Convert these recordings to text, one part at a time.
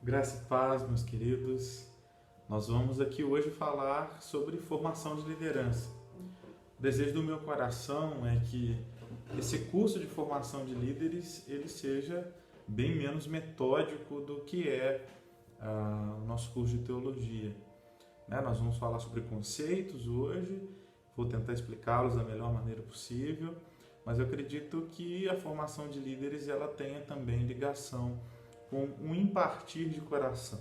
Graça e paz, meus queridos. Nós vamos aqui hoje falar sobre formação de liderança. O desejo do meu coração é que esse curso de formação de líderes ele seja bem menos metódico do que o nosso curso de teologia. Nós vamos falar sobre conceitos hoje, vou tentar explicá-los da melhor maneira possível, mas eu acredito que a formação de líderes ela tenha também ligação com um impartir de coração.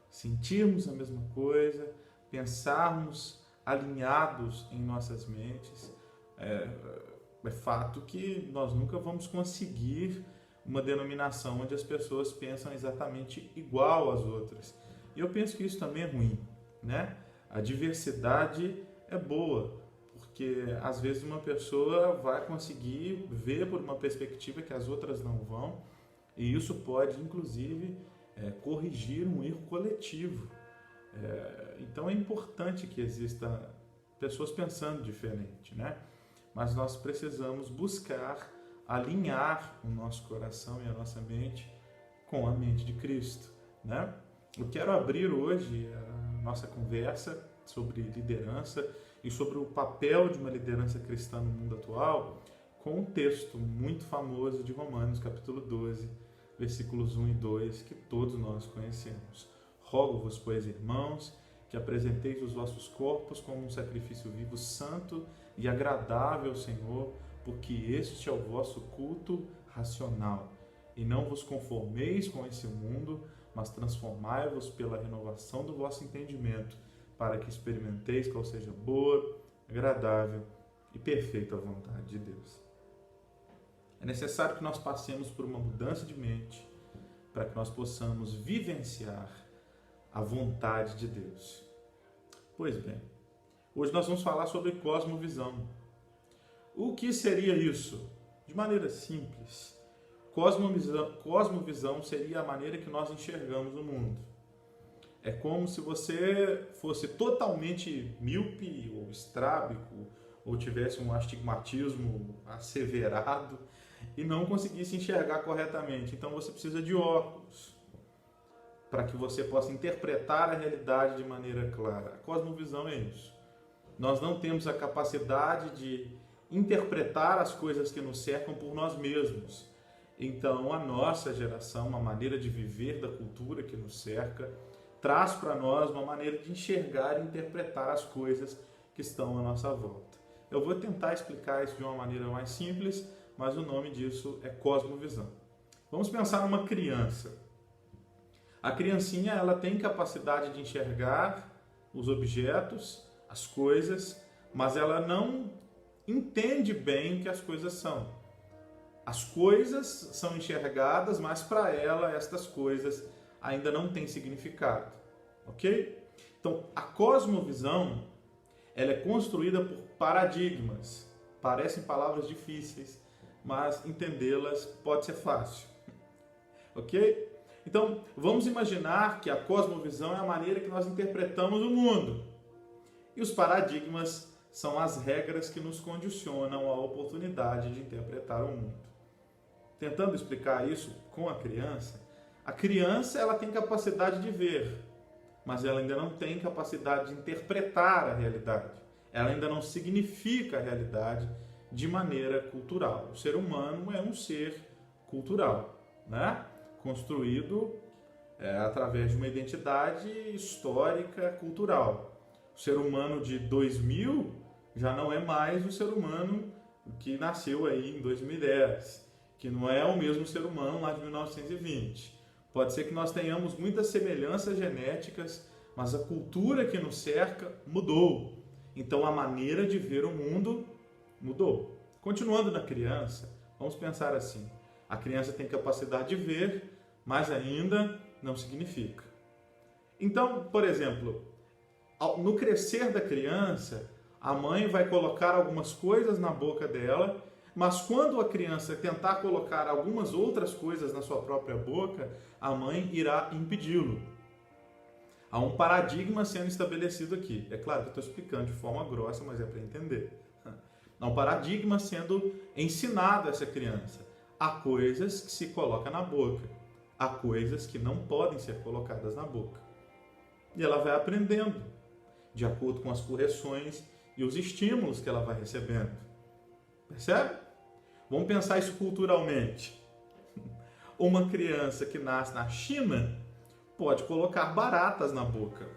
Sentirmos a mesma coisa, pensarmos alinhados em nossas mentes. É fato que nós nunca vamos conseguir uma denominação onde as pessoas pensam exatamente igual às outras. E eu penso que isso também é ruim, né? A diversidade é boa, porque às vezes uma pessoa vai conseguir ver por uma perspectiva que as outras não vão, e isso pode, inclusive, corrigir um erro coletivo. Então é importante que exista pessoas pensando diferente, né? Mas nós precisamos buscar alinhar o nosso coração e a nossa mente com a mente de Cristo, né? Eu quero abrir hoje a nossa conversa sobre liderança e sobre o papel de uma liderança cristã no mundo atual com um texto muito famoso de Romanos, capítulo 12, versículos 1 e 2, que todos nós conhecemos. Rogo-vos, pois, irmãos, que apresenteis os vossos corpos como um sacrifício vivo, santo e agradável ao Senhor, porque este é o vosso culto racional. E não vos conformeis com esse mundo, mas transformai-vos pela renovação do vosso entendimento, para que experimenteis qual seja boa, agradável e perfeita a vontade de Deus. É necessário que nós passemos por uma mudança de mente para que nós possamos vivenciar a vontade de Deus. Pois bem, hoje nós vamos falar sobre cosmovisão. O que seria isso? De maneira simples, cosmovisão seria a maneira que nós enxergamos o mundo. É como se você fosse totalmente míope ou estrábico, ou tivesse um astigmatismo asseverado e não conseguisse enxergar corretamente. Então você precisa de óculos para que você possa interpretar a realidade de maneira clara. A cosmovisão é isso. Nós não temos a capacidade de interpretar as coisas que nos cercam por nós mesmos. Então a nossa geração, uma maneira de viver da cultura que nos cerca, traz para nós uma maneira de enxergar e interpretar as coisas que estão à nossa volta. Eu vou tentar explicar isso de uma maneira mais simples, mas o nome disso é cosmovisão. Vamos pensar numa criança. A criancinha ela tem capacidade de enxergar os objetos, as coisas, mas ela não entende bem o que as coisas são. As coisas são enxergadas, mas para ela estas coisas ainda não têm significado, ok? Então, a cosmovisão ela é construída por paradigmas. Parecem palavras difíceis, mas entendê-las pode ser fácil, ok? Então, vamos imaginar que a cosmovisão é a maneira que nós interpretamos o mundo. E os paradigmas são as regras que nos condicionam à oportunidade de interpretar o mundo. Tentando explicar isso com a criança ela tem capacidade de ver, mas ela ainda não tem capacidade de interpretar a realidade. Ela ainda não significa a realidade de maneira cultural. O ser humano é um ser cultural, né? Construído através de uma identidade histórica cultural. O ser humano de 2000 já não é mais o ser humano que nasceu aí em 2010, que não é o mesmo ser humano lá de 1920. Pode ser que nós tenhamos muitas semelhanças genéticas, mas a cultura que nos cerca mudou. Então a maneira de ver o mundo mudou. Continuando na criança, vamos pensar assim. A criança tem capacidade de ver, mas ainda não significa. Então, por exemplo, no crescer da criança, a mãe vai colocar algumas coisas na boca dela, mas quando a criança tentar colocar algumas outras coisas na sua própria boca, a mãe irá impedi-lo. Há um paradigma sendo estabelecido aqui. É claro que eu estou explicando de forma grossa, mas é para entender. Há um paradigma sendo ensinado a essa criança. Há coisas que se coloca na boca, há coisas que não podem ser colocadas na boca. E ela vai aprendendo, de acordo com as correções e os estímulos que ela vai recebendo. Percebe? Vamos pensar isso culturalmente. Uma criança que nasce na China pode colocar baratas na boca.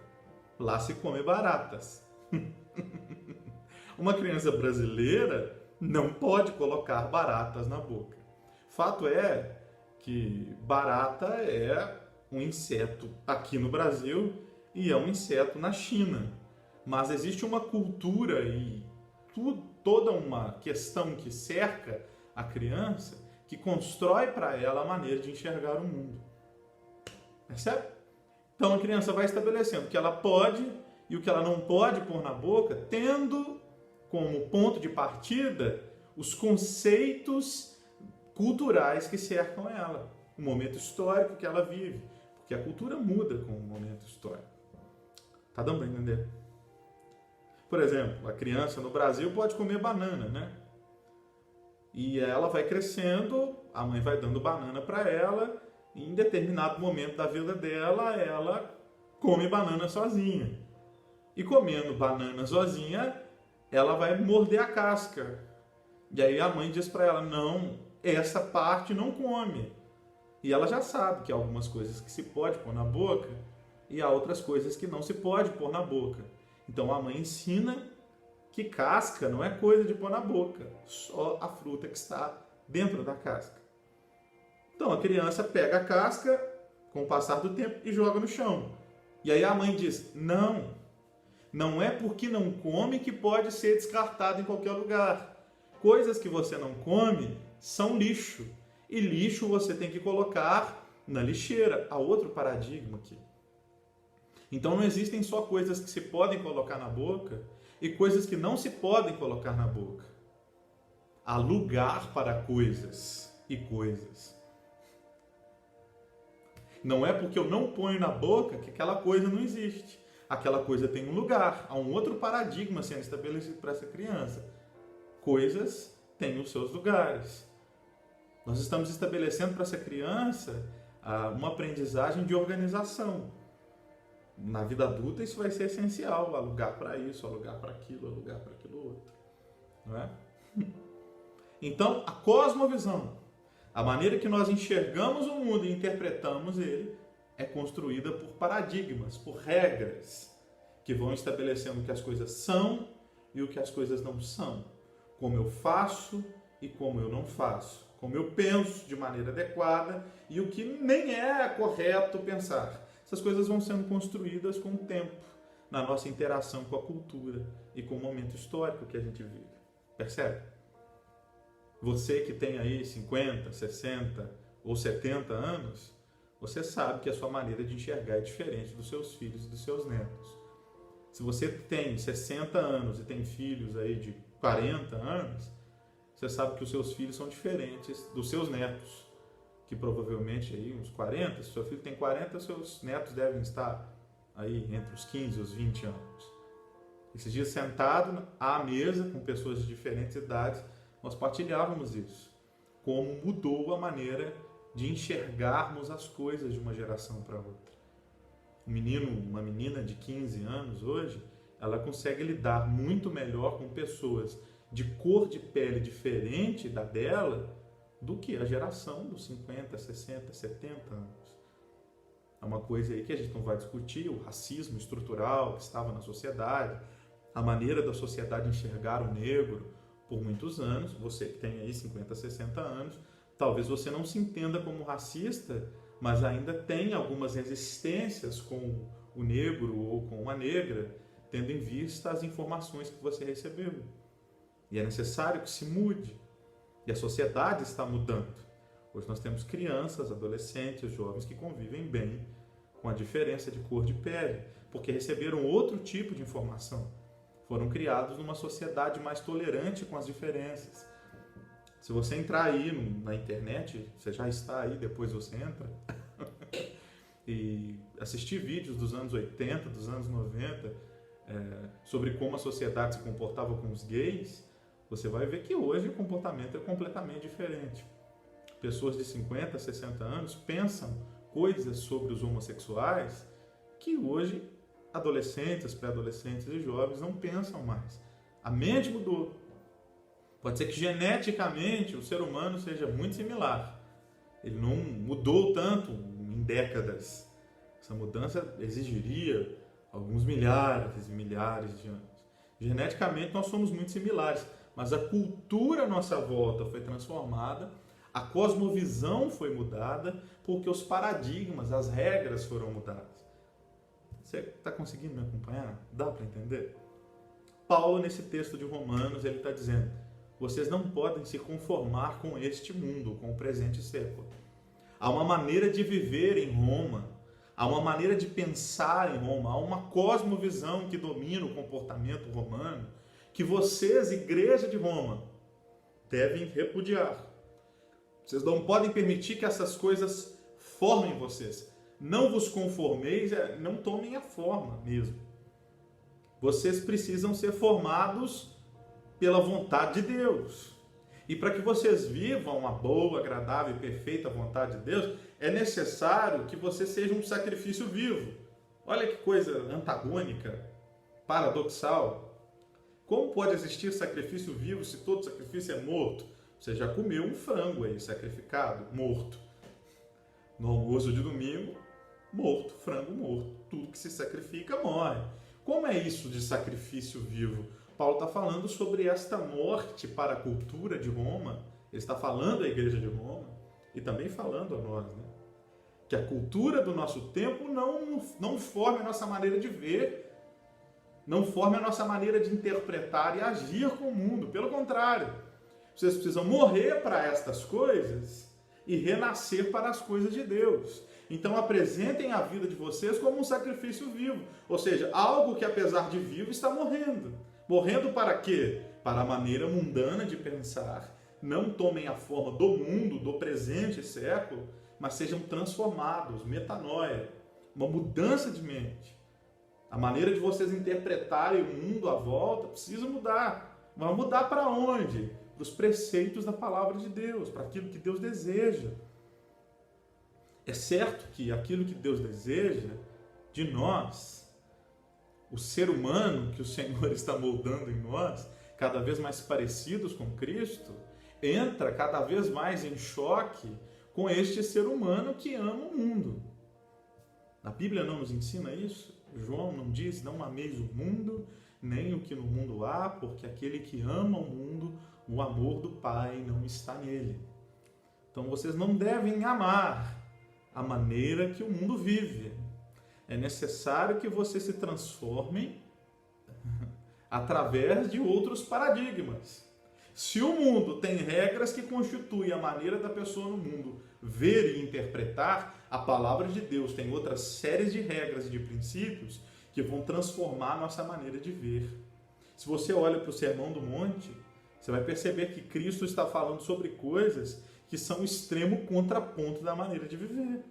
Lá se come baratas. Uma criança brasileira não pode colocar baratas na boca. Fato é que barata é um inseto aqui no Brasil e é um inseto na China. Mas existe uma cultura e toda uma questão que cerca a criança que constrói para ela a maneira de enxergar o mundo. Percebe? Então a criança vai estabelecendo o que ela pode e o que ela não pode pôr na boca, tendo como ponto de partida os conceitos culturais que cercam ela, o momento histórico que ela vive, porque a cultura muda com o momento histórico. Tá dando para entender? Por exemplo, a criança no Brasil pode comer banana, né? E ela vai crescendo, a mãe vai dando banana para ela, e em determinado momento da vida dela, ela come banana sozinha. E comendo banana sozinha, ela vai morder a casca. E aí a mãe diz para ela, não, essa parte não come. E ela já sabe que há algumas coisas que se pode pôr na boca e há outras coisas que não se pode pôr na boca. Então a mãe ensina que casca não é coisa de pôr na boca, só a fruta que está dentro da casca. Então a criança pega a casca com o passar do tempo e joga no chão. E aí a mãe diz, não é porque não come que pode ser descartado em qualquer lugar. Coisas que você não come são lixo. E lixo você tem que colocar na lixeira. Há outro paradigma aqui. Então não existem só coisas que se podem colocar na boca e coisas que não se podem colocar na boca. Há lugar para coisas e coisas. Não é porque eu não ponho na boca que aquela coisa não existe. Aquela coisa tem um lugar. Há um outro paradigma sendo estabelecido para essa criança. Coisas têm os seus lugares. Nós estamos estabelecendo para essa criança uma aprendizagem de organização. Na vida adulta isso vai ser essencial. Há lugar para isso, há lugar para aquilo, há lugar para aquilo outro. Não é? Então, a cosmovisão, a maneira que nós enxergamos o mundo e interpretamos ele, é construída por paradigmas, por regras, que vão estabelecendo o que as coisas são e o que as coisas não são. Como eu faço e como eu não faço. Como eu penso de maneira adequada e o que nem é correto pensar. Essas coisas vão sendo construídas com o tempo, na nossa interação com a cultura e com o momento histórico que a gente vive. Percebe? Você que tem aí 50, 60 ou 70 anos, você sabe que a sua maneira de enxergar é diferente dos seus filhos e dos seus netos. Se você tem 60 anos e tem filhos aí de 40 anos, você sabe que os seus filhos são diferentes dos seus netos, que provavelmente aí uns 40, se seu filho tem 40, seus netos devem estar aí entre os 15 e os 20 anos. Esses dias sentado à mesa com pessoas de diferentes idades, nós partilhávamos isso, como mudou a maneira de enxergarmos as coisas de uma geração para outra. Um menino, uma menina de 15 anos hoje, ela consegue lidar muito melhor com pessoas de cor de pele diferente da dela do que a geração dos 50, 60, 70 anos. É uma coisa aí que a gente não vai discutir, o racismo estrutural que estava na sociedade, a maneira da sociedade enxergar o negro por muitos anos. Você que tem aí 50, 60 anos, talvez você não se entenda como racista, mas ainda tem algumas resistências com o negro ou com a negra, tendo em vista as informações que você recebeu. E é necessário que se mude. E a sociedade está mudando. Hoje nós temos crianças, adolescentes, jovens que convivem bem com a diferença de cor de pele, porque receberam outro tipo de informação. Foram criados numa sociedade mais tolerante com as diferenças. Se você entrar aí na internet, você já está aí, depois você entra, e assistir vídeos dos anos 80, dos anos 90, sobre como a sociedade se comportava com os gays, você vai ver que hoje o comportamento é completamente diferente. Pessoas de 50, 60 anos pensam coisas sobre os homossexuais que hoje adolescentes, pré-adolescentes e jovens não pensam mais. A mente mudou. Pode ser que geneticamente o ser humano seja muito similar. Ele não mudou tanto em décadas. Essa mudança exigiria alguns milhares e milhares de anos. Geneticamente nós somos muito similares, mas a cultura à nossa volta foi transformada, a cosmovisão foi mudada, porque os paradigmas, as regras foram mudadas. Você está conseguindo me acompanhar? Dá para entender? Paulo, nesse texto de Romanos, ele está dizendo: vocês não podem se conformar com este mundo, com o presente século. Há uma maneira de viver em Roma, há uma maneira de pensar em Roma, há uma cosmovisão que domina o comportamento romano, que vocês, igreja de Roma, devem repudiar. Vocês não podem permitir que essas coisas formem vocês. Não vos conformeis, não tomem a forma mesmo. Vocês precisam ser formados pela vontade de Deus. E para que vocês vivam uma boa, agradável e perfeita vontade de Deus, é necessário que você seja um sacrifício vivo. Olha que coisa antagônica, paradoxal. Como pode existir sacrifício vivo se todo sacrifício é morto? Você já comeu um frango aí sacrificado, morto. No almoço de domingo, morto, frango morto. Tudo que se sacrifica morre. Como é isso de sacrifício vivo? Paulo está falando sobre esta morte para a cultura de Roma. Ele está falando à igreja de Roma e também falando a nós, né? Que a cultura do nosso tempo não forme a nossa maneira de ver, não forme a nossa maneira de interpretar e agir com o mundo. Pelo contrário, vocês precisam morrer para estas coisas e renascer para as coisas de Deus. Então apresentem a vida de vocês como um sacrifício vivo, ou seja, algo que apesar de vivo está morrendo. Morrendo para quê? Para a maneira mundana de pensar. Não tomem a forma do mundo, do presente século, mas sejam transformados, metanoia, uma mudança de mente. A maneira de vocês interpretarem o mundo à volta precisa mudar. Mas mudar para onde? Para os preceitos da palavra de Deus, para aquilo que Deus deseja. É certo que aquilo que Deus deseja de nós, o ser humano que o Senhor está moldando em nós, cada vez mais parecidos com Cristo, entra cada vez mais em choque com este ser humano que ama o mundo. A Bíblia não nos ensina isso? João não diz: não ameis o mundo, nem o que no mundo há, porque aquele que ama o mundo, o amor do Pai não está nele. Então vocês não devem amar a maneira que o mundo vive. É necessário que vocês se transformem através de outros paradigmas. Se o mundo tem regras que constituem a maneira da pessoa no mundo ver e interpretar, a palavra de Deus tem outras séries de regras e de princípios que vão transformar a nossa maneira de ver. Se você olha para o Sermão do Monte, você vai perceber que Cristo está falando sobre coisas que são o extremo contraponto da maneira de viver.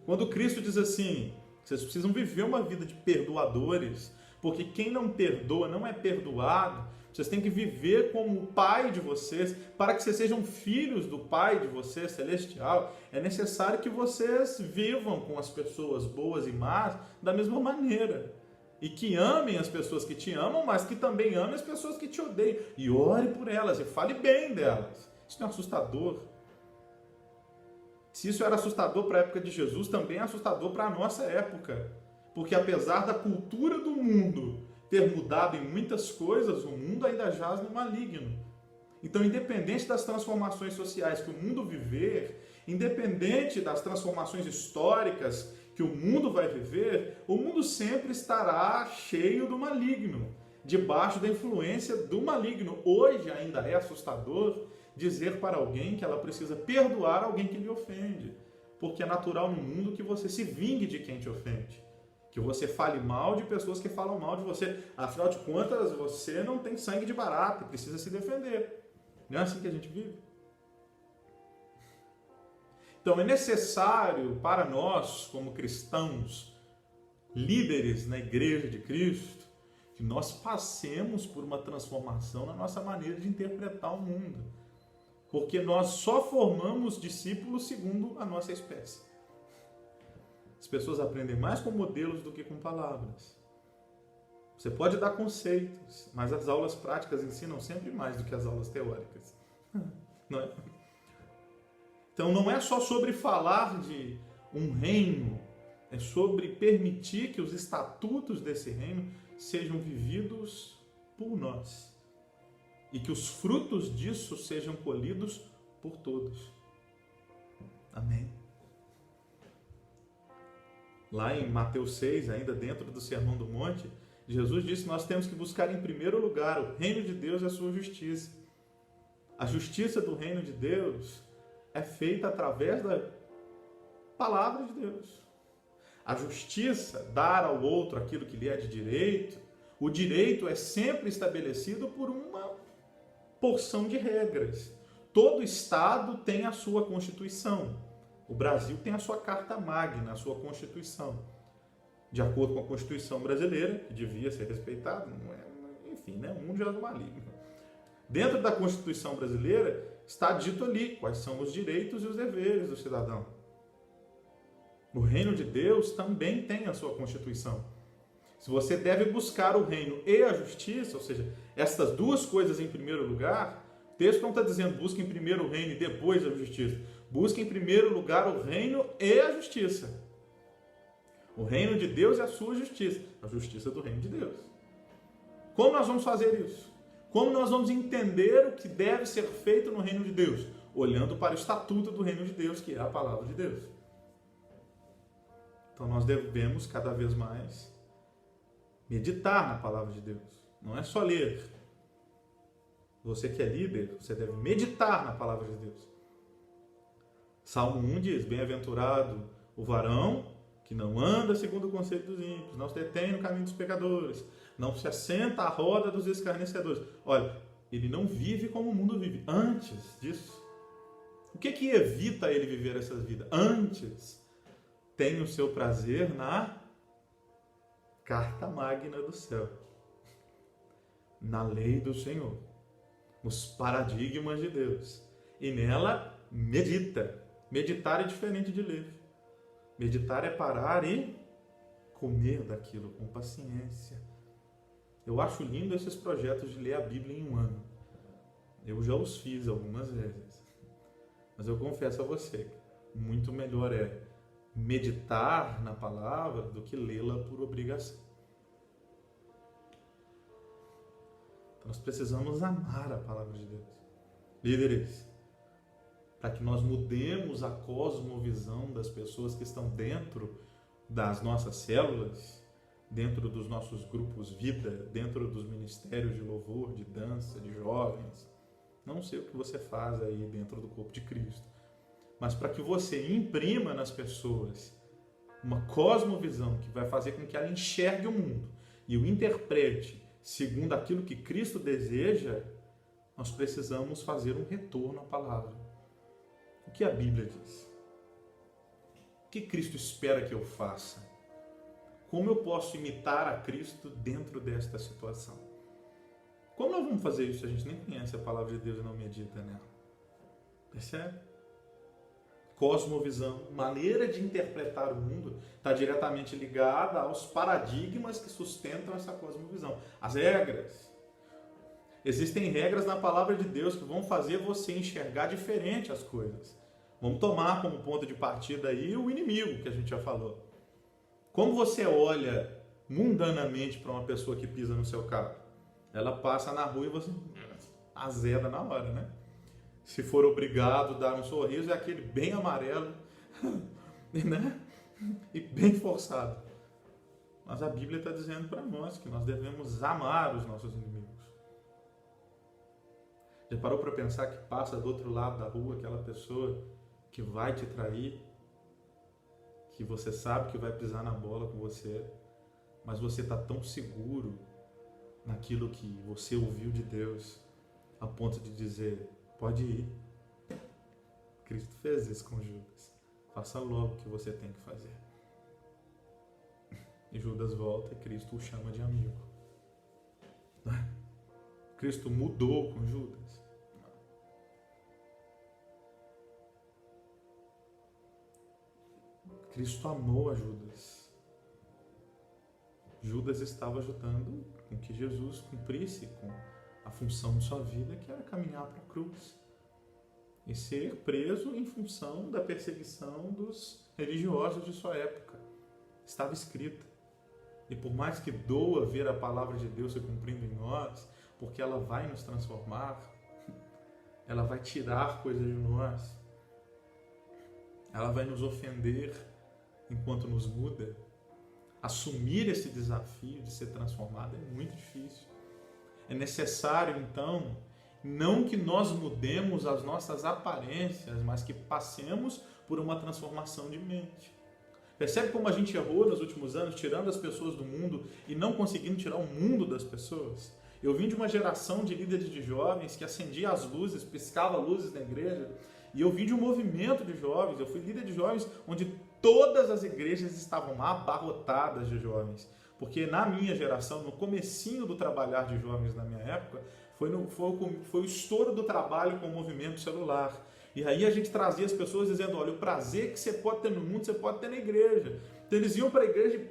Quando Cristo diz assim: vocês precisam viver uma vida de perdoadores, porque quem não perdoa não é perdoado. Vocês têm que viver como o Pai de vocês, para que vocês sejam filhos do Pai de vocês, celestial. É necessário que vocês vivam com as pessoas boas e más da mesma maneira. E que amem as pessoas que te amam, mas que também amem as pessoas que te odeiam. E ore por elas, e fale bem delas. Isso não é assustador? Se isso era assustador para a época de Jesus, também é assustador para a nossa época. Porque apesar da cultura do mundo ter mudado em muitas coisas, o mundo ainda jaz no maligno. Então, independente das transformações sociais que o mundo viver, independente das transformações históricas que o mundo vai viver, o mundo sempre estará cheio do maligno, debaixo da influência do maligno. Hoje ainda é assustador dizer para alguém que ela precisa perdoar alguém que lhe ofende, porque é natural no mundo que você se vingue de quem te ofende, que você fale mal de pessoas que falam mal de você. Afinal de contas, você não tem sangue de barata e precisa se defender. Não é assim que a gente vive? Então é necessário para nós, como cristãos, líderes na Igreja de Cristo, que nós passemos por uma transformação na nossa maneira de interpretar o mundo. Porque nós só formamos discípulos segundo a nossa espécie. pessoas aprendem mais com modelos do que com palavras. Você pode dar conceitos, mas as aulas práticas ensinam sempre mais do que as aulas teóricas. Não é? Então não é só sobre falar de um reino, é sobre permitir que os estatutos desse reino sejam vividos por nós e que os frutos disso sejam colhidos por todos. Amém. Lá em Mateus 6, ainda dentro do Sermão do Monte, Jesus disse que nós temos que buscar em primeiro lugar o reino de Deus e a sua justiça. A justiça do reino de Deus é feita através da palavra de Deus. A justiça, dar ao outro aquilo que lhe é de direito, o direito é sempre estabelecido por uma porção de regras. Todo Estado tem a sua Constituição. O Brasil tem a sua Carta Magna, a sua Constituição. De acordo com a Constituição brasileira, que devia ser respeitada, não é, enfim, né? O mundo já é do maligno. Dentro da Constituição brasileira está dito ali quais são os direitos e os deveres do cidadão. O reino de Deus também tem a sua Constituição. Se você deve buscar o reino e a justiça, ou seja, essas duas coisas em primeiro lugar, o texto não está dizendo busque em primeiro o reino e depois a justiça. Busque em primeiro lugar o reino e a justiça. O reino de Deus é a sua justiça, a justiça do reino de Deus. Como nós vamos fazer isso? Como nós vamos entender o que deve ser feito no reino de Deus? Olhando para o estatuto do reino de Deus, que é a palavra de Deus. Então nós devemos cada vez mais meditar na palavra de Deus. Não é só ler. Você que é líder, você deve meditar na palavra de Deus. Salmo 1 diz, bem-aventurado o varão que não anda segundo o conselho dos ímpios, não se detém no caminho dos pecadores, não se assenta à roda dos escarnecedores. Olha, ele não vive como o mundo vive. Antes disso, o que evita ele viver essa vida? Antes, tem o seu prazer na Carta Magna do céu, na lei do Senhor, nos paradigmas de Deus. E nela medita. Meditar é diferente de ler. Meditar é parar e comer daquilo com paciência. Eu acho lindo esses projetos de ler a Bíblia em um ano. Eu já os fiz algumas vezes. Mas eu confesso a você, muito melhor é meditar na palavra do que lê-la por obrigação. Então nós precisamos amar a palavra de Deus. Líderes, para que nós mudemos a cosmovisão das pessoas que estão dentro das nossas células, dentro dos nossos grupos vida, dentro dos ministérios de louvor, de dança, de jovens. Não sei o que você faz aí dentro do corpo de Cristo, mas para que você imprima nas pessoas uma cosmovisão que vai fazer com que ela enxergue o mundo e o interprete segundo aquilo que Cristo deseja, nós precisamos fazer um retorno à palavra. O que a Bíblia diz? O que Cristo espera que eu faça? Como eu posso imitar a Cristo dentro desta situação? Como nós vamos fazer isso se a gente nem conhece a palavra de Deus e não medita nela? Percebe? Cosmovisão, maneira de interpretar o mundo, está diretamente ligada aos paradigmas que sustentam essa cosmovisão. As regras. Existem regras na palavra de Deus que vão fazer você enxergar diferente as coisas. Vamos tomar como ponto de partida aí o inimigo que a gente já falou. Como você olha mundanamente para uma pessoa que pisa no seu carro? Ela passa na rua e você azeda na hora, né? Se for obrigado a dar um sorriso, é aquele bem amarelo, né? E bem forçado. Mas a Bíblia está dizendo para nós que nós devemos amar os nossos inimigos. Já parou para pensar que passa do outro lado da rua aquela pessoa que vai te trair, que você sabe que vai pisar na bola com você, mas você está tão seguro naquilo que você ouviu de Deus, a ponto de dizer, pode ir. Cristo fez isso com Judas. Faça logo o que você tem que fazer. E Judas volta e Cristo o chama de amigo. Cristo mudou com Judas. Cristo amou a Judas. Judas estava ajudando com que Jesus cumprisse com a função de sua vida, que era caminhar para a cruz e ser preso em função da perseguição dos religiosos de sua época. Estava escrita. E por mais que doa ver a palavra de Deus se cumprindo em nós, porque ela vai nos transformar, ela vai tirar coisas de nós, ela vai nos ofender enquanto nos muda. Assumir esse desafio de ser transformado é muito difícil. É necessário, então, não que nós mudemos as nossas aparências, mas que passemos por uma transformação de mente. Percebe como a gente errou nos últimos anos, tirando as pessoas do mundo e não conseguindo tirar o mundo das pessoas? Eu vim de uma geração de líderes de jovens que acendia as luzes, piscava luzes na igreja, e eu vim de um movimento de jovens, eu fui líder de jovens onde todas as igrejas estavam abarrotadas de jovens. Porque na minha geração, no comecinho do trabalhar de jovens na minha época, foi o estouro do trabalho com o movimento celular. E aí a gente trazia as pessoas dizendo, olha, o prazer que você pode ter no mundo, você pode ter na igreja. Então eles iam para a igreja e...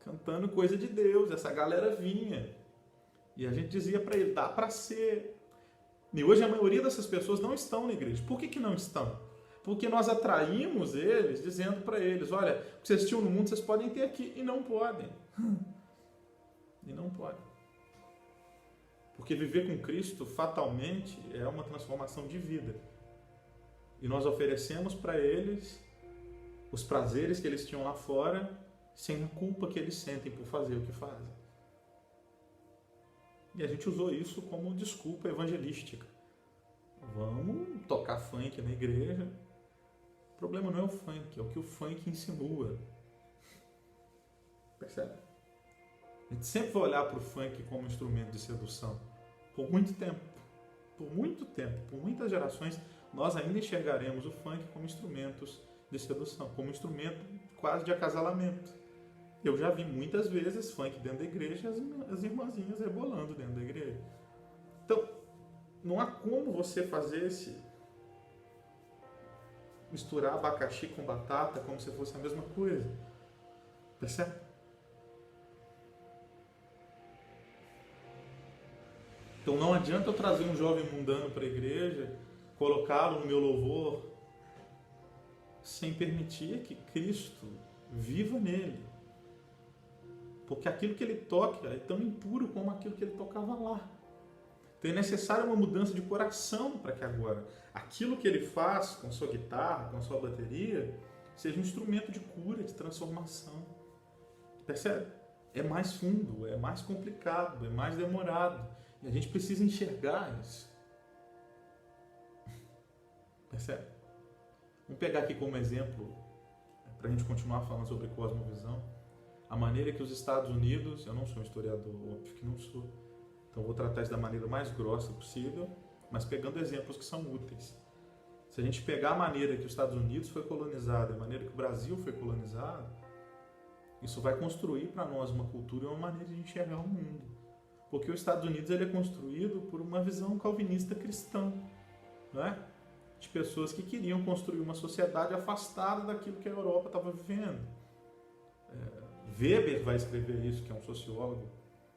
cantando coisa de Deus. Essa galera vinha. E a gente dizia para ele, dá para ser. E hoje a maioria dessas pessoas não estão na igreja. Por que não estão? Porque nós atraímos eles dizendo para eles, olha, o que vocês tinham no mundo vocês podem ter aqui. E não podem. E não podem. Porque viver com Cristo, fatalmente, é uma transformação de vida. E nós oferecemos para eles os prazeres que eles tinham lá fora, sem a culpa que eles sentem por fazer o que fazem. E a gente usou isso como desculpa evangelística. Vamos tocar funk na igreja. O problema não é o funk, é o que o funk insinua. Percebe? A gente sempre vai olhar para o funk como instrumento de sedução. Por muito tempo, por muitas gerações, nós ainda enxergaremos o funk como instrumentos de sedução, como instrumento quase de acasalamento. Eu já vi muitas vezes funk dentro da igreja e as irmãzinhas rebolando dentro da igreja. Então, não há como você fazer misturar abacaxi com batata como se fosse a mesma coisa. Percebe? Então não adianta eu trazer um jovem mundano para a igreja, colocá-lo no meu louvor, sem permitir que Cristo viva nele. Porque aquilo que ele toca é tão impuro como aquilo que ele tocava lá. Então é necessário uma mudança de coração para que agora aquilo que ele faz com a sua guitarra, com a sua bateria, seja um instrumento de cura, de transformação. Percebe? É mais fundo, é mais complicado, é mais demorado. E a gente precisa enxergar isso. Percebe? Vamos pegar aqui como exemplo, para a gente continuar falando sobre cosmovisão, a maneira que os Estados Unidos, eu não sou um historiador, óbvio que não sou, então vou tratar isso da maneira mais grossa possível, mas pegando exemplos que são úteis. Se a gente pegar a maneira que os Estados Unidos foi colonizado, a maneira que o Brasil foi colonizado, isso vai construir para nós uma cultura e uma maneira de enxergar o mundo. Porque os Estados Unidos ele é construído por uma visão calvinista cristã, não é? De pessoas que queriam construir uma sociedade afastada daquilo que a Europa estava vivendo. Weber vai escrever isso, que é um sociólogo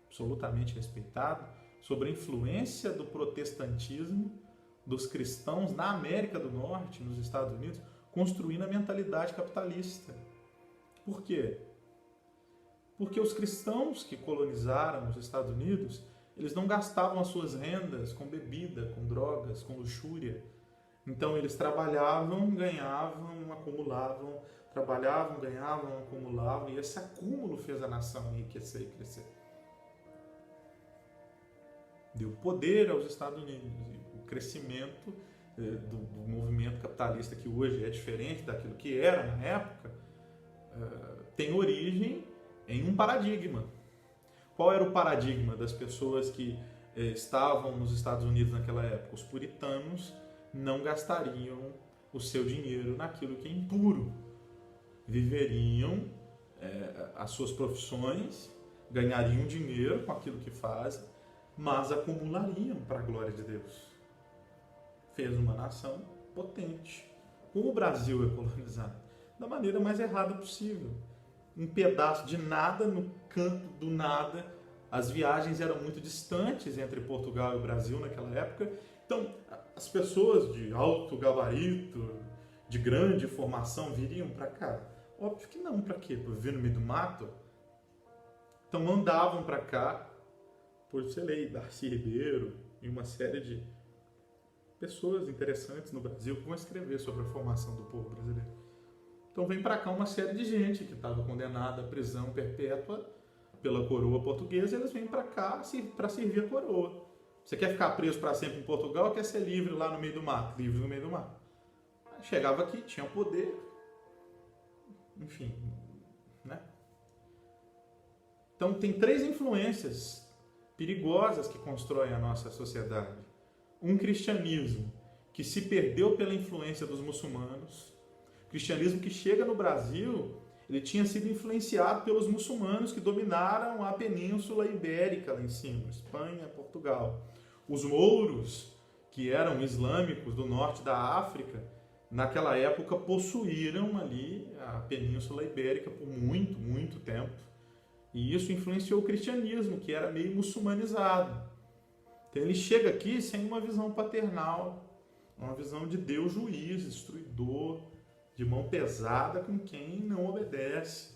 absolutamente respeitado, sobre a influência do protestantismo dos cristãos na América do Norte, nos Estados Unidos, construindo a mentalidade capitalista. Por quê? Porque os cristãos que colonizaram os Estados Unidos, eles não gastavam as suas rendas com bebida, com drogas, com luxúria. Então eles trabalhavam, ganhavam, acumulavam, trabalhavam, ganhavam, acumulavam, e esse acúmulo fez a nação enriquecer e crescer. Deu poder aos Estados Unidos. O crescimento do movimento capitalista, que hoje é diferente daquilo que era na época, tem origem em um paradigma. Qual era o paradigma das pessoas que estavam nos Estados Unidos naquela época? Os puritanos não gastariam o seu dinheiro naquilo que é impuro. Viveriam as suas profissões, ganhariam dinheiro com aquilo que fazem, mas acumulariam para a glória de Deus. Fez uma nação potente. Como o Brasil é colonizado? Da maneira mais errada possível. Um pedaço de nada, no canto do nada. As viagens eram muito distantes entre Portugal e o Brasil naquela época. Então, as pessoas de alto gabarito, de grande formação, viriam para cá? Óbvio que não. Para quê? Para viver no meio do mato? Então, mandavam para cá, por você lê, Darcy Ribeiro e uma série de pessoas interessantes no Brasil que vão escrever sobre a formação do povo brasileiro. Então vem para cá uma série de gente que estava condenada à prisão perpétua pela coroa portuguesa, e eles vêm para cá para servir a coroa. Você quer ficar preso para sempre em Portugal ou quer ser livre lá no meio do mato? Livre no meio do mato. Chegava aqui, tinha poder, enfim, né? Então tem 3 influências perigosas que constroem a nossa sociedade. Um cristianismo que se perdeu pela influência dos muçulmanos. O cristianismo que chega no Brasil, ele tinha sido influenciado pelos muçulmanos que dominaram a Península Ibérica lá em cima, Espanha, Portugal. Os mouros, que eram islâmicos do norte da África, naquela época possuíram ali a Península Ibérica por muito, muito tempo. E isso influenciou o cristianismo, que era meio muçulmanizado. Então ele chega aqui sem uma visão paternal, uma visão de Deus juiz, destruidor, de mão pesada com quem não obedece.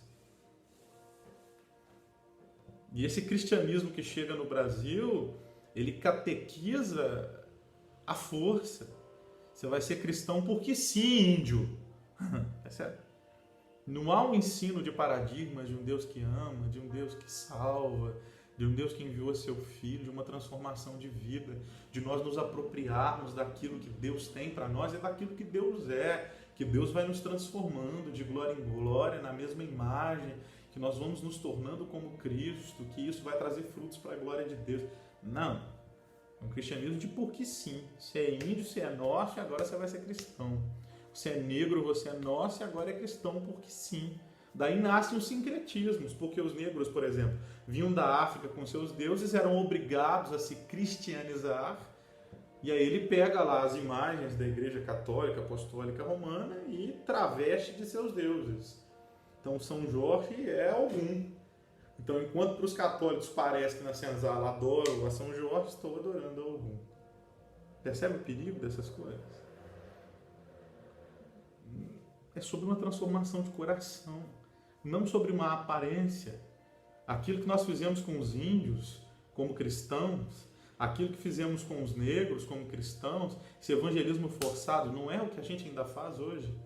E esse cristianismo que chega no Brasil, ele catequiza à força. Você vai ser cristão porque sim, índio. É sério. Não há um ensino de paradigmas de um Deus que ama, de um Deus que salva, de um Deus que enviou seu Filho, de uma transformação de vida, de nós nos apropriarmos daquilo que Deus tem para nós e daquilo que Deus é, que Deus vai nos transformando de glória em glória, na mesma imagem, que nós vamos nos tornando como Cristo, que isso vai trazer frutos para a glória de Deus. Não. É um cristianismo de porque sim. Você é índio, você é norte, agora você vai ser cristão. Você é negro, você é nosso e agora é cristão porque sim. Daí nascem os sincretismos, porque os negros, por exemplo, vinham da África com seus deuses, eram obrigados a se cristianizar, e aí ele pega lá as imagens da Igreja Católica, Apostólica Romana e traveste de seus deuses. Então São Jorge é algum. Então enquanto para os católicos parece que na senzala adoram a São Jorge, estou adorando algum. Percebe o perigo dessas coisas? É sobre uma transformação de coração, não sobre uma aparência. Aquilo que nós fizemos com os índios, como cristãos, aquilo que fizemos com os negros, como cristãos, esse evangelismo forçado, não é o que a gente ainda faz hoje.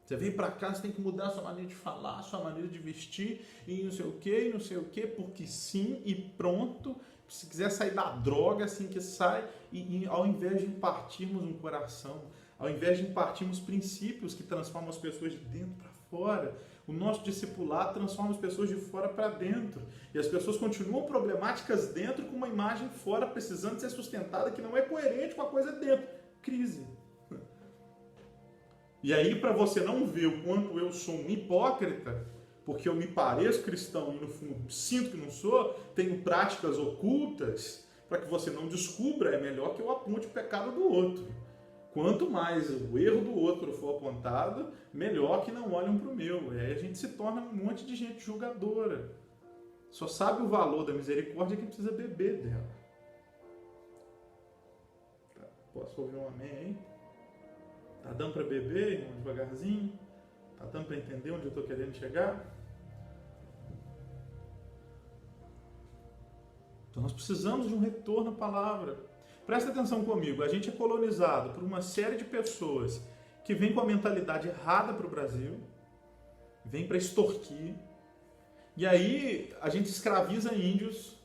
Você vem para cá, você tem que mudar a sua maneira de falar, a sua maneira de vestir, e não sei o que, porque sim, e pronto. Se quiser sair da droga, assim que sai, e ao invés de impartirmos um coração, ao invés de impartirmos princípios que transformam as pessoas de dentro para fora, o nosso discipulado transforma as pessoas de fora para dentro. E as pessoas continuam problemáticas dentro com uma imagem fora precisando ser sustentada que não é coerente com a coisa dentro. Crise. E aí, para você não ver o quanto eu sou um hipócrita, porque eu me pareço cristão e no fundo sinto que não sou, tenho práticas ocultas, para que você não descubra, é melhor que eu aponte o pecado do outro. Quanto mais o erro do outro for apontado, melhor que não olhem para o meu. E aí a gente se torna um monte de gente julgadora. Só sabe o valor da misericórdia quem precisa beber dela. Tá, posso ouvir um amém aí? Tá dando para beber, irmão, devagarzinho? Tá dando para entender onde eu estou querendo chegar? Então nós precisamos de um retorno à palavra. Presta atenção comigo, a gente é colonizado por uma série de pessoas que vêm com a mentalidade errada para o Brasil, vêm para extorquir, e aí a gente escraviza índios.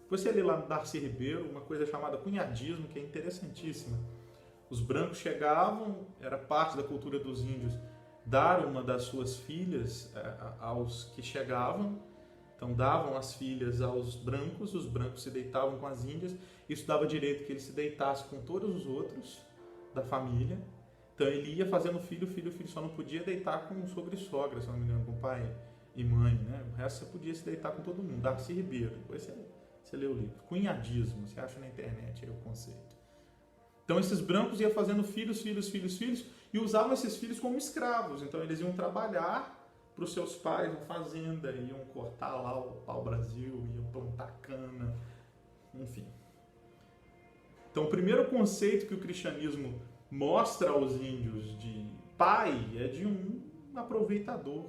Você lê lá no Darcy Ribeiro uma coisa chamada cunhadismo, que é interessantíssima. Os brancos chegavam, era parte da cultura dos índios, dar uma das suas filhas aos que chegavam. Então davam as filhas aos brancos, os brancos se deitavam com as índias, isso dava direito que ele se deitasse com todos os outros da família. Então ele ia fazendo filho, só não podia deitar com sogro e sogra, se não me engano, com pai e mãe, né? O resto você podia se deitar com todo mundo. Darcy Ribeiro, depois você lê o livro. Cunhadismo, você acha na internet aí o conceito. Então esses brancos iam fazendo filhos, filhos, filhos, filhos, e usavam esses filhos como escravos. Então eles iam trabalhar para os seus pais na fazenda, iam cortar lá o pau-brasil, iam plantar cana, enfim. Então o primeiro conceito que o cristianismo mostra aos índios de pai é de um aproveitador,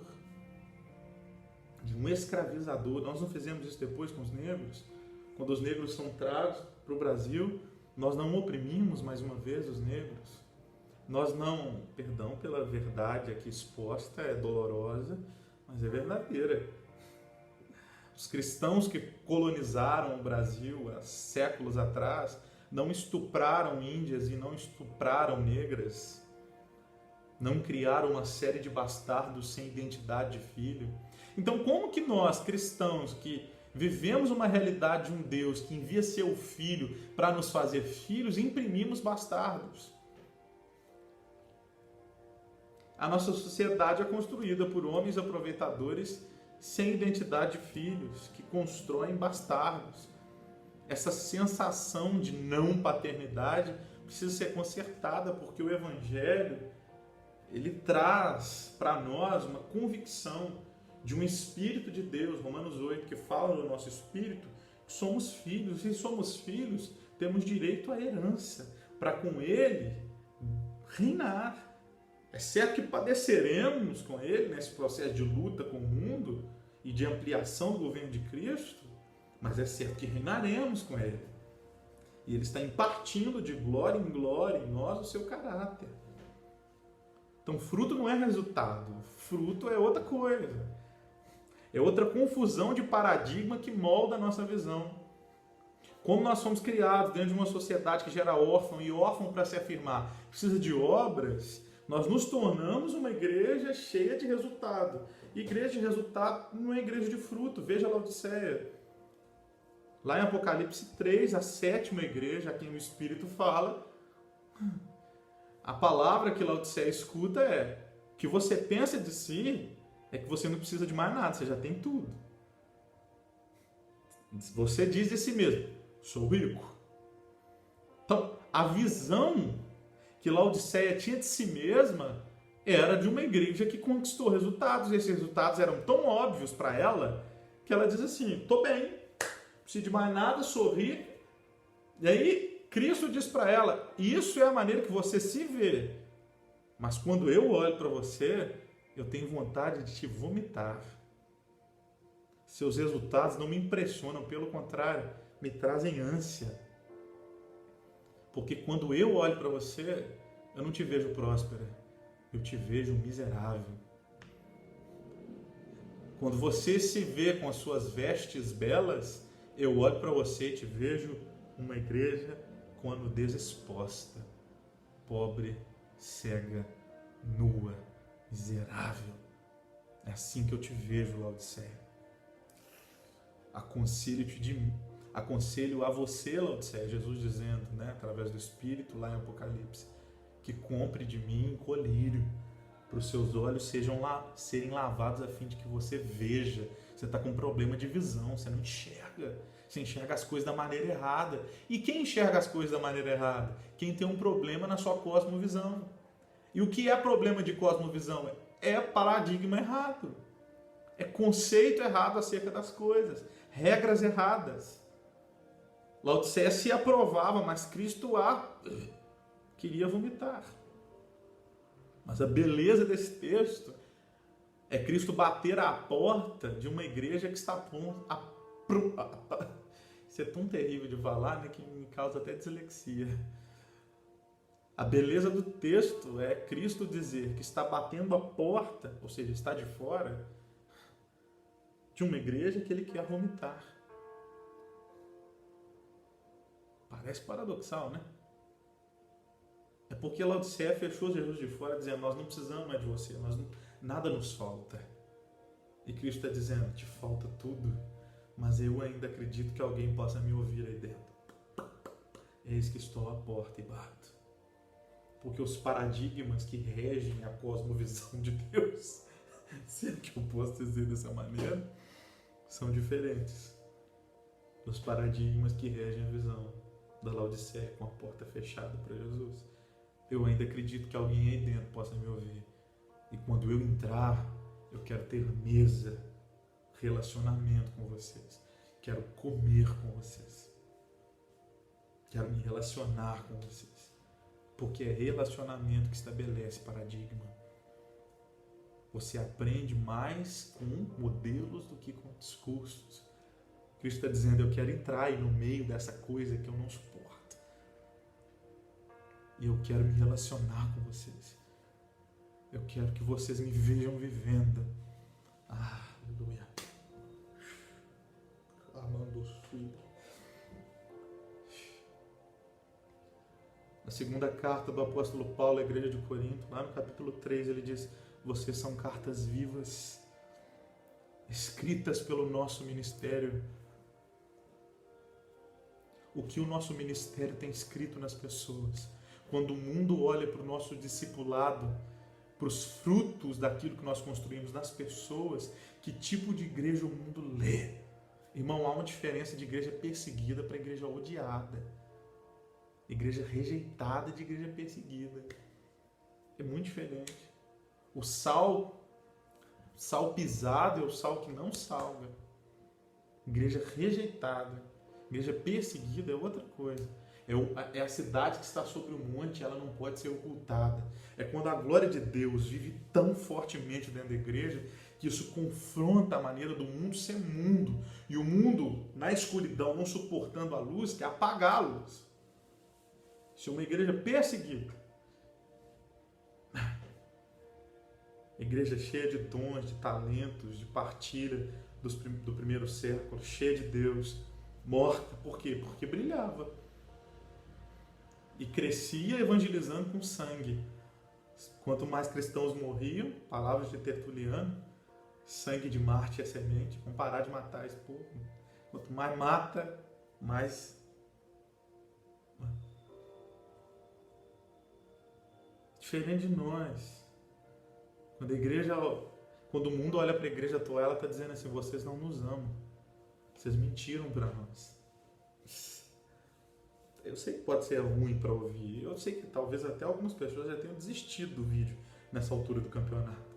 de um escravizador. Nós não fizemos isso depois com os negros? Quando os negros são trazidos para o Brasil, nós não oprimimos mais uma vez os negros? Nós não, perdão pela verdade aqui exposta, é dolorosa, mas é verdadeira. Os cristãos que colonizaram o Brasil há séculos atrás não estupraram índias e não estupraram negras, não criaram uma série de bastardos sem identidade de filho. Então, como que nós, cristãos, que vivemos uma realidade de um Deus que envia seu Filho para nos fazer filhos, imprimimos bastardos? A nossa sociedade é construída por homens aproveitadores sem identidade de filhos, que constroem bastardos. Essa sensação de não paternidade precisa ser consertada, porque o Evangelho ele traz para nós uma convicção de um Espírito de Deus, Romanos 8, que fala no nosso espírito, que somos filhos, e se somos filhos, temos direito à herança, para com Ele reinar. É certo que padeceremos com Ele nesse processo de luta com o mundo e de ampliação do governo de Cristo, mas é certo que reinaremos com Ele. E Ele está impartindo de glória em glória em nós o seu caráter. Então, fruto não é resultado, fruto é outra coisa. É outra confusão de paradigma que molda a nossa visão. Como nós somos criados dentro de uma sociedade que gera órfão, e órfão para se afirmar precisa de obras, nós nos tornamos uma igreja cheia de resultado. Igreja de resultado não é igreja de fruto. Veja Laodiceia. Lá em Apocalipse 3, a 7ª igreja a quem o Espírito fala, a palavra que Laodiceia escuta é que você pensa de si é que você não precisa de mais nada, você já tem tudo. Você diz de si mesmo, sou rico. Então, a visão que Laodiceia tinha de si mesma era de uma igreja que conquistou resultados, e esses resultados eram tão óbvios para ela, que ela diz assim, estou bem, não preciso de mais nada, sou rico. E aí, Cristo diz para ela, isso é a maneira que você se vê, mas quando eu olho para você, eu tenho vontade de te vomitar. Seus resultados não me impressionam, pelo contrário, me trazem ânsia. Porque quando eu olho para você, eu não te vejo próspera, eu te vejo miserável. Quando você se vê com as suas vestes belas, eu olho para você e te vejo uma igreja com a nudez exposta, pobre, cega, nua, miserável. É assim que eu te vejo, Laodiceia. Aconselho a você, Laodiceia, Jesus dizendo, através do Espírito, lá em Apocalipse, que compre de mim colírio, para os seus olhos serem lavados a fim de que você veja. Você está com problema de visão, você não enxerga. Você enxerga as coisas da maneira errada. E quem enxerga as coisas da maneira errada? Quem tem um problema na sua cosmovisão. E o que é problema de cosmovisão? É paradigma errado. É conceito errado acerca das coisas. Regras erradas. Laodiceia se aprovava, mas Cristo queria vomitar. Mas a beleza desse texto é Cristo bater à porta de uma igreja que está pronta. Isso é tão terrível de falar, que me causa até dislexia. A beleza do texto é Cristo dizer que está batendo a porta, ou seja, está de fora, de uma igreja que ele quer vomitar. Parece paradoxal, né? É porque Laodiceia fechou Jesus de fora, dizendo, nós não precisamos mais de você, nada nos falta. E Cristo está dizendo, te falta tudo, mas eu ainda acredito que alguém possa me ouvir aí dentro. Eis que estou à porta e bato. Porque os paradigmas que regem a cosmovisão de Deus, se é que eu posso dizer dessa maneira, são diferentes dos paradigmas que regem a visão da Laodiceia com a porta fechada para Jesus. Eu ainda acredito que alguém aí dentro possa me ouvir. E quando eu entrar, eu quero ter mesa, relacionamento com vocês. Quero comer com vocês. Quero me relacionar com vocês. Porque é relacionamento que estabelece paradigma. Você aprende mais com modelos do que com discursos. Cristo está dizendo, eu quero entrar aí no meio dessa coisa que eu não suporto. E eu quero me relacionar com vocês. Eu quero que vocês me vejam vivendo. Aleluia. Amando os filhos. Na segunda carta do apóstolo Paulo à igreja de Corinto, lá no capítulo 3, ele diz, vocês são cartas vivas, escritas pelo nosso ministério. O que o nosso ministério tem escrito nas pessoas. Quando o mundo olha para o nosso discipulado, para os frutos daquilo que nós construímos nas pessoas, que tipo de igreja o mundo lê? Irmão, há uma diferença de igreja perseguida para igreja odiada. Igreja rejeitada de igreja perseguida. É muito diferente. O sal pisado é o sal que não salga. Igreja rejeitada, igreja perseguida é outra coisa. É a cidade que está sobre o monte, ela não pode ser ocultada. É quando a glória de Deus vive tão fortemente dentro da igreja que isso confronta a maneira do mundo ser mundo. E o mundo, na escuridão, não suportando a luz, quer apagar a luz. Se uma igreja perseguida, igreja cheia de dons, de talentos, de partilha do primeiro século, cheia de Deus, morta, por quê? Porque brilhava. E crescia evangelizando com sangue. Quanto mais cristãos morriam, palavras de Tertuliano, sangue de Marte é semente, vamos parar de matar esse povo. Quanto mais mata, mais... Diferente de nós. Quando o mundo olha para a igreja atual, ela está dizendo assim, vocês não nos amam. Vocês mentiram para nós. Eu sei que pode ser ruim para ouvir. Eu sei que talvez até algumas pessoas já tenham desistido do vídeo nessa altura do campeonato.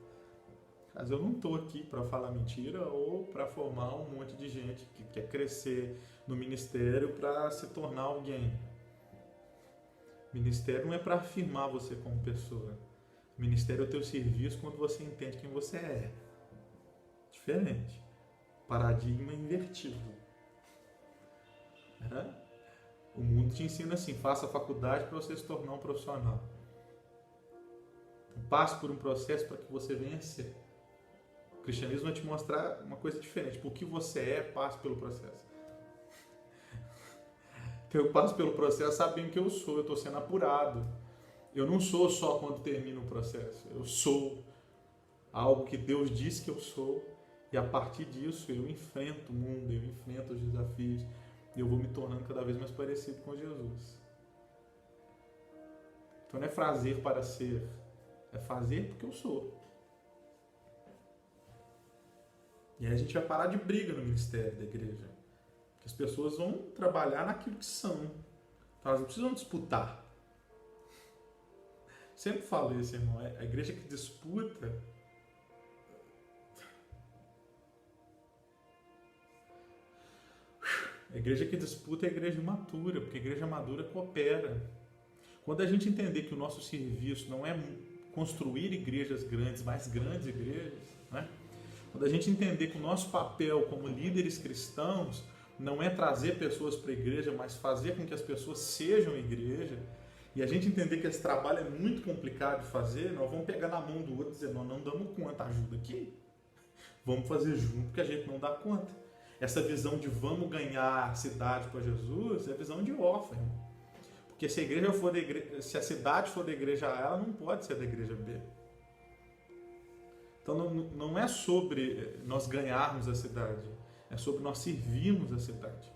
Mas eu não estou aqui para falar mentira ou para formar um monte de gente que quer crescer no ministério para se tornar alguém. Ministério não é para afirmar você como pessoa. Ministério é o teu serviço quando você entende quem você é. Diferente. Paradigma invertido. O mundo te ensina assim, faça a faculdade para você se tornar um profissional. Então, passe por um processo para que você venha a ser. O cristianismo vai te mostrar uma coisa diferente. Por que você é, passe pelo processo. Então eu passo pelo processo sabendo que eu sou, eu estou sendo apurado. Eu não sou só quando termina o processo. Eu sou algo que Deus disse que eu sou. E a partir disso eu enfrento o mundo, eu enfrento os desafios. E eu vou me tornando cada vez mais parecido com Jesus. Então não é fazer para ser. É fazer porque eu sou. E aí a gente vai parar de briga no ministério da igreja. Porque as pessoas vão trabalhar naquilo que são. Então elas não precisam disputar. Sempre falo isso, irmão. A igreja que disputa... A igreja que disputa é a igreja imatura, porque a igreja madura coopera. Quando a gente entender que o nosso serviço não é construir igrejas grandes, mas grandes igrejas, né? Quando a gente entender que o nosso papel como líderes cristãos não é trazer pessoas para a igreja, mas fazer com que as pessoas sejam igreja, e a gente entender que esse trabalho é muito complicado de fazer, nós vamos pegar na mão do outro e dizer, nós não damos conta, ajuda aqui. Vamos fazer junto, porque a gente não dá conta. Essa visão de vamos ganhar a cidade para Jesus é visão de órfão. Porque se a igreja for da igreja, se a cidade for da igreja A, ela não pode ser da igreja B. Então não é sobre nós ganharmos a cidade, é sobre nós servirmos a cidade.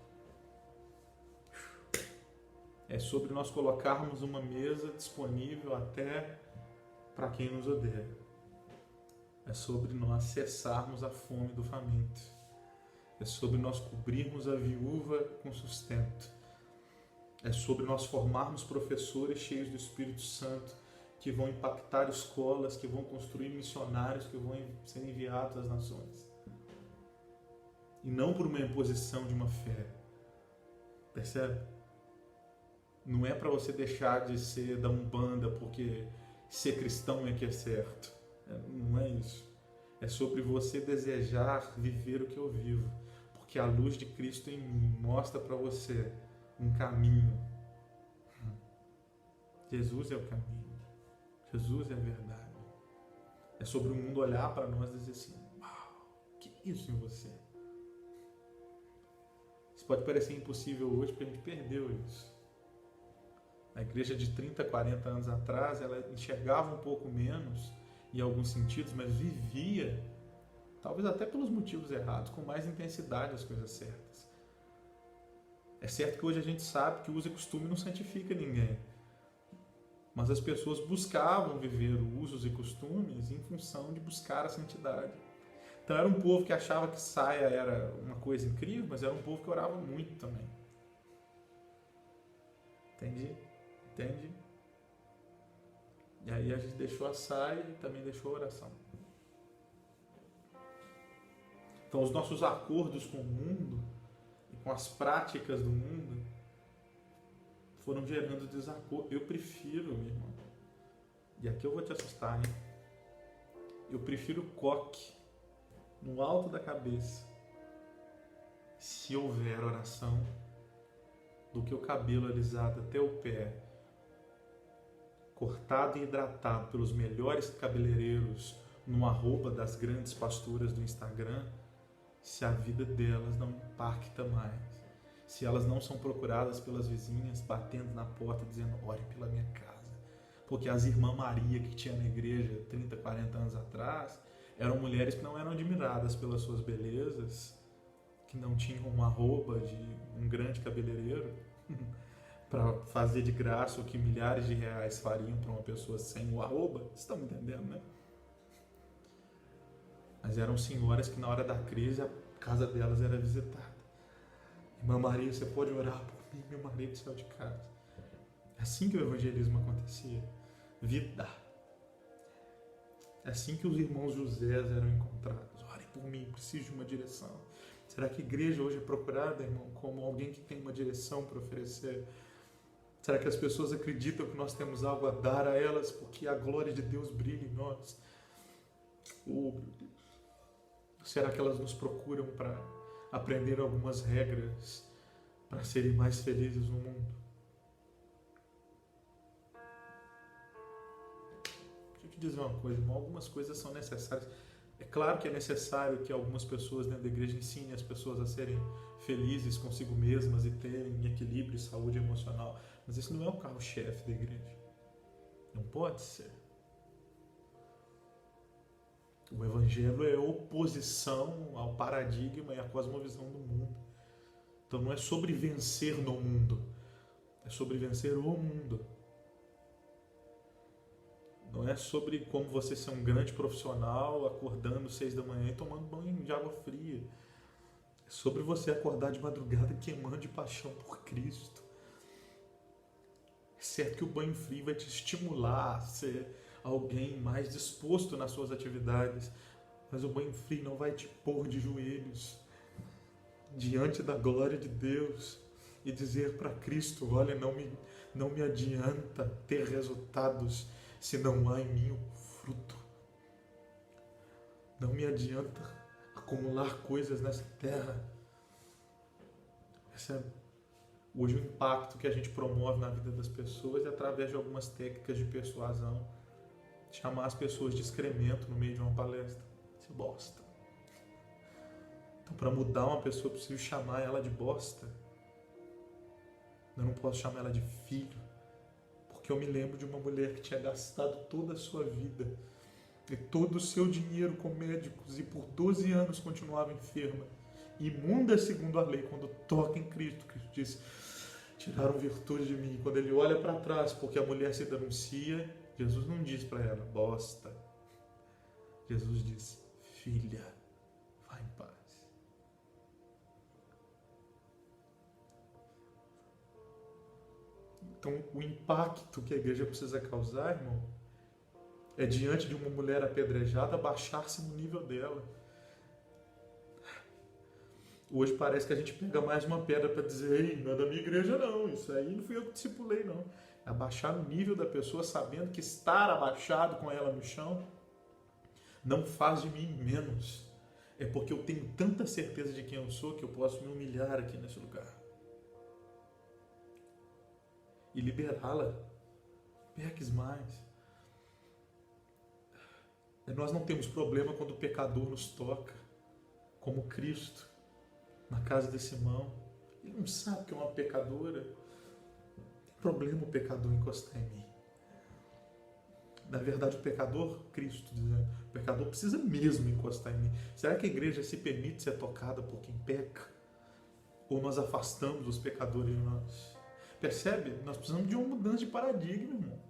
É sobre nós colocarmos uma mesa disponível até para quem nos odeia. É sobre nós cessarmos a fome do faminto. É sobre nós cobrirmos a viúva com sustento. É sobre nós formarmos professores cheios do Espírito Santo, que vão impactar escolas, que vão construir missionários, que vão ser enviados às nações. E não por uma imposição de uma fé. Percebe? Não é para você deixar de ser da Umbanda porque ser cristão é que é certo. Não é isso. É sobre você desejar viver o que eu vivo. Porque a luz de Cristo em mim mostra para você um caminho. Jesus é o caminho. Jesus é a verdade. É sobre o mundo olhar para nós e dizer assim: uau, que isso em você? Isso pode parecer impossível hoje porque a gente perdeu isso. A igreja de 30, 40 anos atrás, ela enxergava um pouco menos em alguns sentidos, mas vivia, talvez até pelos motivos errados, com mais intensidade as coisas certas. É certo que hoje a gente sabe que uso e costume não santifica ninguém. Mas as pessoas buscavam viver usos e costumes em função de buscar a santidade. Então era um povo que achava que saia era uma coisa incrível, mas era um povo que orava muito também. Entende? E aí a gente deixou a saia e também deixou a oração. Então os nossos acordos com o mundo e com as práticas do mundo foram gerando desacordo. Eu prefiro, meu irmão, e aqui eu vou te assustar, hein? Eu prefiro coque no alto da cabeça, se houver oração, do que o cabelo alisado até o pé, cortado e hidratado pelos melhores cabeleireiros no arroba das grandes pastoras do Instagram, se a vida delas não impacta mais. Se elas não são procuradas pelas vizinhas, batendo na porta, dizendo: ore pela minha casa. Porque as irmãs Maria que tinha na igreja 30, 40 anos atrás, eram mulheres que não eram admiradas pelas suas belezas, que não tinham uma arroba de um grande cabeleireiro para fazer de graça o que milhares de reais fariam para uma pessoa sem o arroba. Vocês estão me entendendo, né? Mas eram senhoras que na hora da crise a casa delas era visitada. Irmã Maria, você pode orar por mim? Meu marido saiu de casa. É assim que o evangelismo acontecia. Vida. É assim que os irmãos José eram encontrados. Orem por mim, preciso de uma direção. Será que a igreja hoje é procurada, irmão, como alguém que tem uma direção para oferecer? Será que as pessoas acreditam que nós temos algo a dar a elas porque a glória de Deus brilha em nós? Oh, meu Deus. Será que elas nos procuram para aprender algumas regras para serem mais felizes no mundo? Deixa eu te dizer uma coisa, irmão. Algumas coisas são necessárias. É claro que é necessário que algumas pessoas dentro da igreja ensinem as pessoas a serem felizes consigo mesmas e terem equilíbrio e saúde emocional. Mas isso não é o carro-chefe da igreja. Não pode ser. O evangelho é oposição ao paradigma e à cosmovisão do mundo. Então não é sobre vencer no mundo, é sobre vencer o mundo. Não é sobre como você ser um grande profissional acordando 6 da manhã e tomando banho de água fria. É sobre você acordar de madrugada queimando de paixão por Cristo. É certo que o banho frio vai te estimular a ser alguém mais disposto nas suas atividades, mas o banho frio não vai te pôr de joelhos diante da glória de Deus e dizer para Cristo: olha, não me adianta ter resultados se não há em mim o fruto. Não me adianta acumular coisas nessa terra. Hoje o impacto que a gente promove na vida das pessoas é através de algumas técnicas de persuasão. Chamar as pessoas de excremento no meio de uma palestra. Isso é bosta. Então, para mudar uma pessoa, eu preciso chamar ela de bosta. Eu não posso chamar ela de filho. Porque eu me lembro de uma mulher que tinha gastado toda a sua vida e todo o seu dinheiro com médicos e por 12 anos continuava enferma. Imunda segundo a lei, quando toca em Cristo. Cristo diz: tiraram virtude de mim. Quando ele olha para trás, porque a mulher se denuncia, Jesus não diz para ela: bosta. Jesus diz: filha, vai em paz. Então, o impacto que a igreja precisa causar, irmão, é diante de uma mulher apedrejada, baixar-se no nível dela. Hoje parece que a gente pega mais uma pedra para dizer, ei, não é da minha igreja não, isso aí não fui eu que discipulei não. Abaixar no nível da pessoa, sabendo que estar abaixado com ela no chão não faz de mim menos. É porque eu tenho tanta certeza de quem eu sou que eu posso me humilhar aqui nesse lugar. E liberá-la. Peques mais. Nós não temos problema quando o pecador nos toca, como Cristo, na casa de Simão. Ele não sabe que é uma pecadora. Não tem problema o pecador encostar em mim. Na verdade, o pecador, Cristo dizendo, o pecador precisa mesmo encostar em mim. Será que a igreja se permite ser tocada por quem peca? Ou nós afastamos os pecadores de nós? Percebe? Nós precisamos de uma mudança de paradigma, irmão.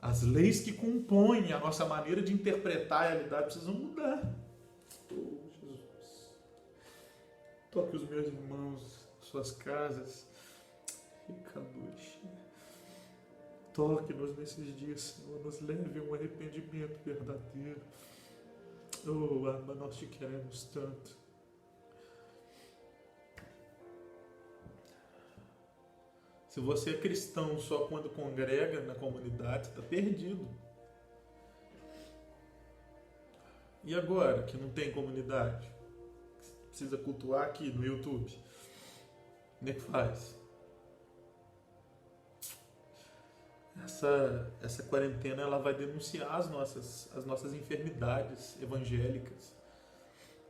As leis que compõem a nossa maneira de interpretar a realidade precisam mudar. Oh, Jesus. Toque os meus irmãos, suas casas. Pecadores. Toque-nos nesses dias, Senhor. Nos leve a um arrependimento verdadeiro. Oh, Abba, nós te queremos tanto. Se você é cristão só quando congrega na comunidade, está perdido. E agora, que não tem comunidade? Precisa cultuar aqui no YouTube. Como é que faz? Essa quarentena ela vai denunciar as nossas enfermidades evangélicas.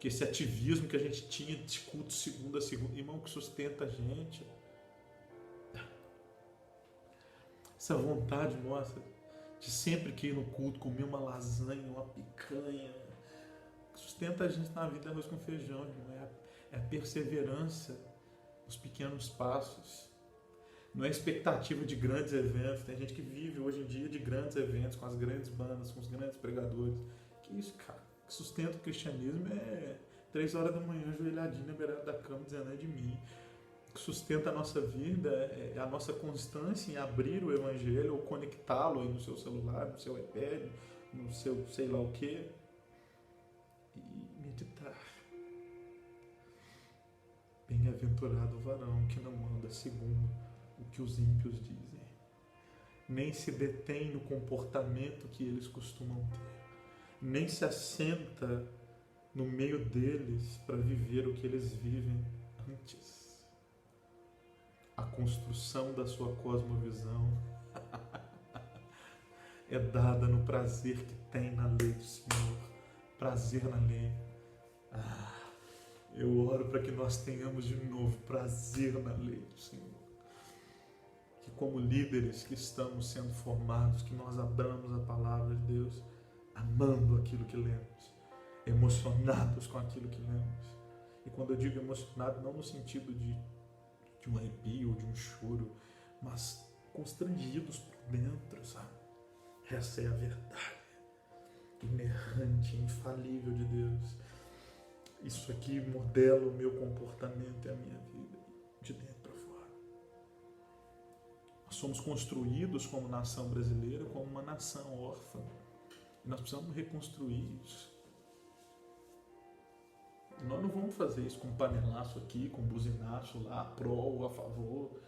Que esse ativismo que a gente tinha de culto segunda a segunda, irmão, que sustenta a gente. Essa vontade nossa de sempre que ir no culto comer uma lasanha, uma picanha, sustenta a gente na vida arroz com feijão, irmão. É a perseverança nos pequenos passos. Não é expectativa de grandes eventos. Tem gente que vive hoje em dia de grandes eventos, com as grandes bandas, com os grandes pregadores. Que isso, cara? O que sustenta o cristianismo é 3 horas da manhã, ajoelhadinho na beirada da cama, dizendo é de mim. O que sustenta a nossa vida é a nossa constância em abrir o evangelho ou conectá-lo aí no seu celular, no seu iPad, no seu sei lá o quê, e meditar. Bem-aventurado o varão que não anda segundo o que os ímpios dizem, nem se detém no comportamento que eles costumam ter, nem se assenta no meio deles para viver o que eles vivem antes. A construção da sua cosmovisão é dada no prazer que tem na lei do Senhor. Prazer na lei. Eu oro para que nós tenhamos de novo prazer na lei do Senhor. Que como líderes que estamos sendo formados, que nós abramos a palavra de Deus, amando aquilo que lemos, emocionados com aquilo que lemos. E quando eu digo emocionado, não no sentido de um arrepio ou de um choro, mas constrangidos por dentro, sabe? Essa é a verdade inerrante, infalível de Deus. Isso aqui modela o meu comportamento e a minha vida, de dentro para fora. Nós somos construídos como nação brasileira, como uma nação órfã. E nós precisamos reconstruir isso. Nós não vamos fazer isso com panelaço aqui, com buzinaço lá, pró ou a favor,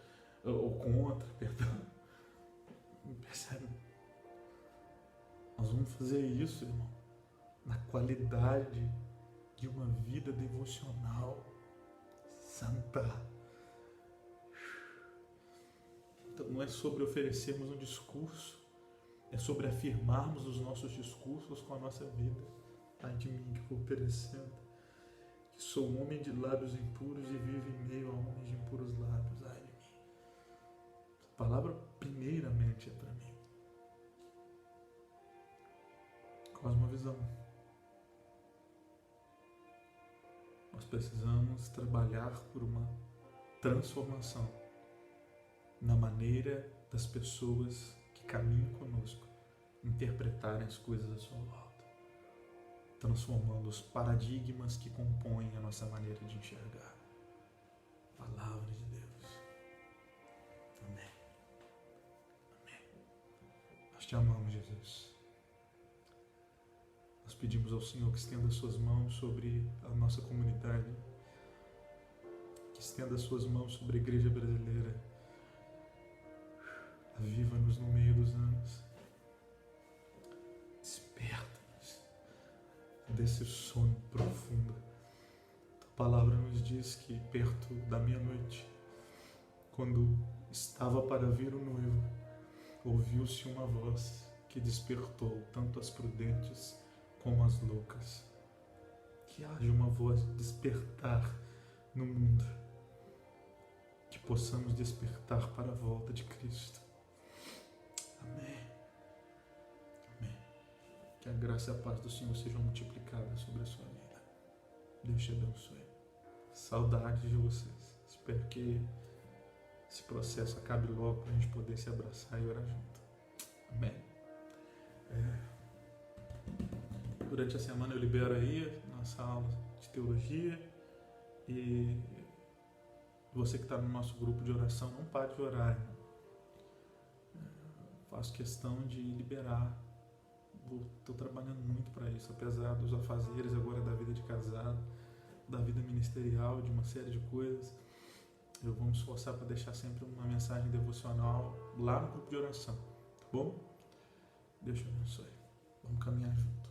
ou contra, perdão. Percebe? Nós vamos fazer isso, irmão, na qualidade de uma vida devocional santa. Então não é sobre oferecermos um discurso, é sobre afirmarmos os nossos discursos com a nossa vida. Ai de mim que vou perecendo. Que sou um homem de lábios impuros e vivo em meio a homens de impuros lábios. Ai de mim. Essa palavra primeiramente é para mim. Cosmovisão. Nós precisamos trabalhar por uma transformação na maneira das pessoas que caminham conosco interpretarem as coisas à sua volta. Transformando os paradigmas que compõem a nossa maneira de enxergar. Palavra de Deus. Nós te amamos, Jesus. Nós pedimos ao Senhor que estenda suas mãos sobre a nossa comunidade, que estenda suas mãos sobre a igreja brasileira. Aviva-nos no meio dos anos. Desperta-nos desse sono profundo. A palavra nos diz que perto da meia-noite, quando estava para vir o noivo, ouviu-se uma voz que despertou tanto as prudentes como as loucas. Que haja uma voz de despertar no mundo, que possamos despertar para a volta de Cristo. Amém. Amém. Que a graça e a paz do Senhor sejam multiplicadas sobre a sua vida. Deus te abençoe. Saudades de vocês. Espero que esse processo acabe logo para a gente poder se abraçar e orar junto. Amém. Durante a semana eu libero aí nossa aula de teologia, e você que está no nosso grupo de oração, não pare de orar, irmão. Faço questão de liberar. Estou trabalhando muito para isso, apesar dos afazeres agora da vida de casado, da vida ministerial, de uma série de coisas. Eu vou me esforçar para deixar sempre uma mensagem devocional lá no grupo de oração, tá bom? Deus te abençoe. Vamos caminhar junto.